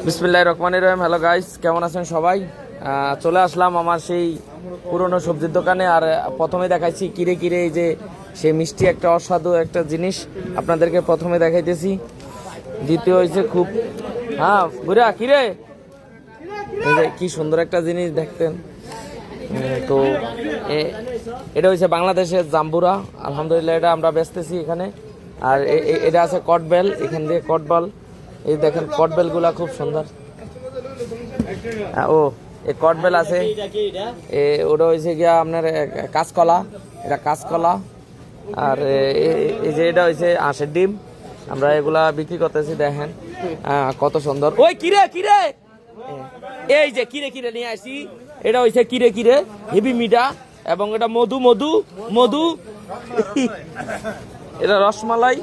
বিসমিল্লাহির রহমানির রহিম। Hello guys, কেমন আছেন সবাই? চলে আসলাম আমার সেই পুরনো সবজির দোকানে। আর প্রথমে দেখাইছি কিরে কিরে, এই যে সে মিষ্টি একটা অসাধু একটা জিনিস আপনাদেরকে প্রথমে দেখাইতেছি। দ্বিতীয় হয়েছে খুব বুড়া কিরে, এই যে কি সুন্দর একটা জিনিস দেখতেন। তো এটা হচ্ছে বাংলাদেশের জাম্বুরা। আলহামদুলিল্লাহ এটা আমরা বেচতেছি এখানে। আর এটা আছে কটবেল, এখান দিয়ে কটবল। এই দেখেন কটবেলগুলা খুব সুন্দর। ও এই কটবেল আছে, ওটা হয়েছে গিয়া আপনার কাঁচকলা, এটা কাঁচকলা। আর এই যে এটা হয়েছে হাঁসের ডিম। আমরা এগুলা বিক্রি করতেছি, দেখেন কত সুন্দর। ওই কিরে কিরে, এই যে কিরে কিরে নিয়ে আসি, এটা হয়েছে কিরে কিরে হেভি মিঠা। এবং এটা মধু মধু মধু, এটা রসমালাই।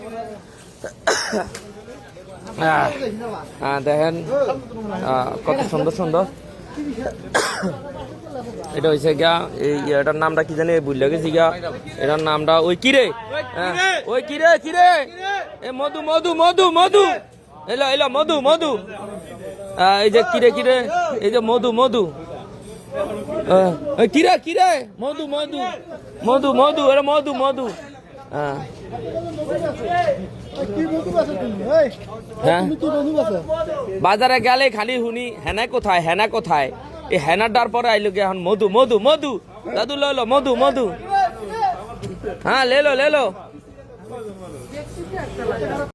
দেখেন কত সুন্দর সুন্দর। এটা হয়েছে গিয়া এই এটার নামটা কি জানি ভুলে গেছি গিয়া। এটার নামটা ওই কিরে, ওই কিরে কিরে, এ মধু মধু মধু মধু, এলো এলো মধু মধু। এই যে কিরে কিরে, এই যে মধু মধু, কিরে কিরে মধু মধু মধু মধু, এটা মধু মধু। বাজারে গেলে খালি শুনি হেনা কোথায়, হেনা কোথায়। এই হেনাটার পরে আইলো গে এখন মধু মধু মধু। দাদু লো মধু মধু, হ্যাঁ লেলো লেলো।